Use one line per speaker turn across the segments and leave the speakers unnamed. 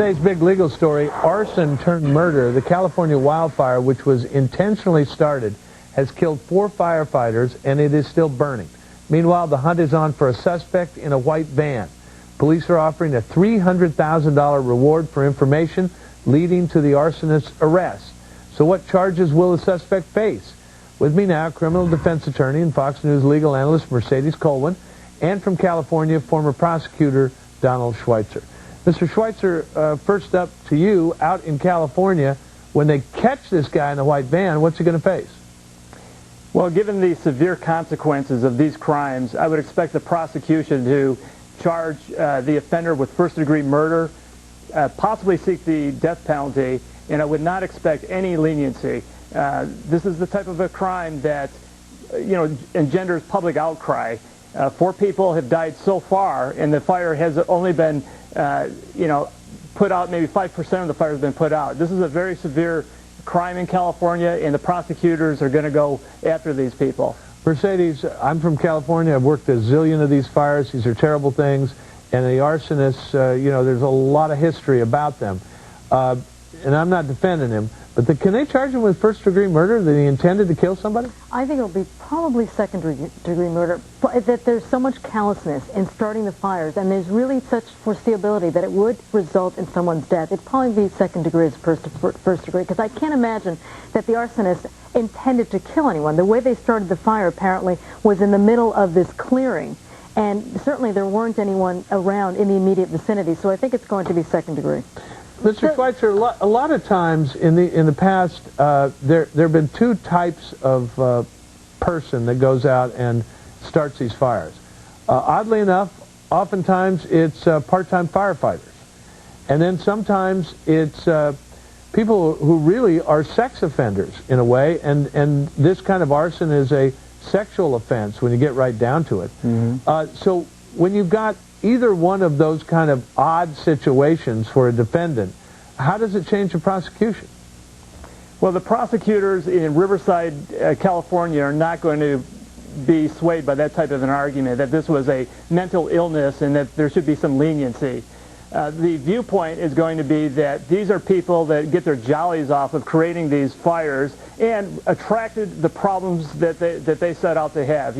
Today's big legal story, arson turned murder. The California wildfire, which was intentionally started, has killed 4 firefighters, and it is still burning. Meanwhile, the hunt is on for a suspect in a white van. Police are offering a $300,000 reward for information leading to the arsonist's arrest. So what charges will the suspect face? With me now, criminal defense attorney and Fox News legal analyst Mercedes Colwin, and from California, former prosecutor Don Schweitzer. Mr. Schweitzer, first up to you, out in California, when they catch this guy in the white van, what's he going to face?
Well, given the severe consequences of these crimes, I would expect the prosecution to charge the offender with first-degree murder, possibly seek the death penalty, and I would not expect any leniency. This is the type of a crime that, engenders public outcry. 4 people have died so far, and the fire has only been, put out. Maybe 5% of the fire has been put out. This is a very severe crime in California, and the prosecutors are going to go after these people.
Mercedes, I'm from California. I've worked a zillion of these fires. These are terrible things. And the arsonists, there's a lot of history about them. And I'm not defending him. But can they charge him with first-degree murder, that he intended to kill somebody?
I think it'll be probably second-degree murder. But that there's so much callousness in starting the fires, and there's really such foreseeability that it would result in someone's death. It'd probably be second degree as opposed to first degree, because I can't imagine that the arsonist intended to kill anyone. The way they started the fire, apparently, was in the middle of this clearing. And certainly there weren't anyone around in the immediate vicinity, so I think it's going to be second degree.
Mr. Schweitzer, a lot of times in the past, there have been 2 types of person that goes out and starts these fires. Oddly enough, oftentimes it's part-time firefighters. And then sometimes it's people who really are sex offenders in a way, and this kind of arson is a sexual offense when you get right down to it. Mm-hmm. So when you've got either one of those kind of odd situations for a defendant, how does it change the prosecution?
Well, the prosecutors in Riverside, California are not going to be swayed by that type of an argument, that this was a mental illness and that there should be some leniency. The viewpoint is going to be that these are people that get their jollies off of creating these fires and attracted the problems that they set out to have.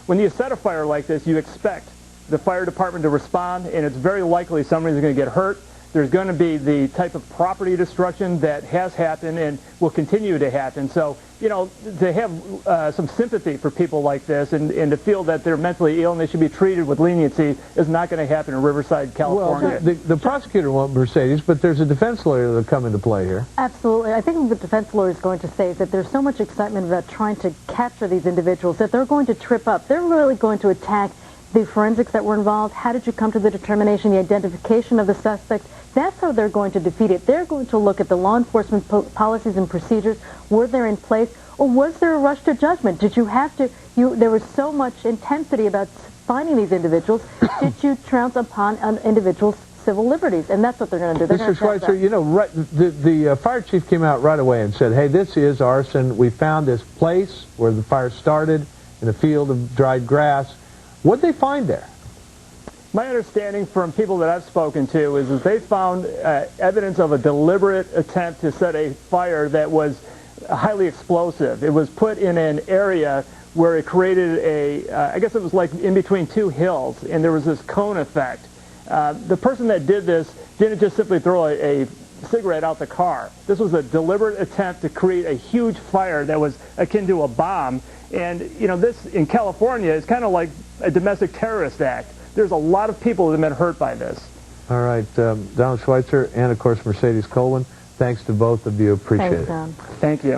When you set a fire like this, you expect the fire department to respond, and it's very likely somebody's going to get hurt. There's going to be the type of property destruction that has happened and will continue to happen. So, to have some sympathy for people like this and to feel that they're mentally ill and they should be treated with leniency is not going to happen in Riverside, California.
Well, the prosecutor won't, Mercedes, but there's a defense lawyer that'll come into play here.
Absolutely. I think what the defense lawyer is going to say is that there's so much excitement about trying to capture these individuals that they're going to trip up. They're really going to attack the forensics that were involved. How did you come to the determination, the identification of the suspects? That's how they're going to defeat it. They're going to look at the law enforcement policies and procedures. Were they in place, or was there a rush to judgment? Did you have to, there was so much intensity about finding these individuals. Did you trounce upon an individual's civil liberties? And that's what they're going to do.
Mr. Schweitzer, the fire chief came out right away and said, hey, this is arson. We found this place where the fire started in a field of dried grass. What'd they find there?
My understanding from people that I've spoken to is that they found evidence of a deliberate attempt to set a fire that was highly explosive. It was put in an area where it created I guess it was like in between 2 hills, and there was this cone effect. The person that did this didn't just simply throw a cigarette out the car. This was a deliberate attempt to create a huge fire that was akin to a bomb. And, this in California is kind of like a domestic terrorist act. There's a lot of people that have been hurt by this.
All right, Don Schweitzer and, of course, Mercedes Colwin, thanks to both of you. Appreciate it.
Thanks, Don.
Thank you.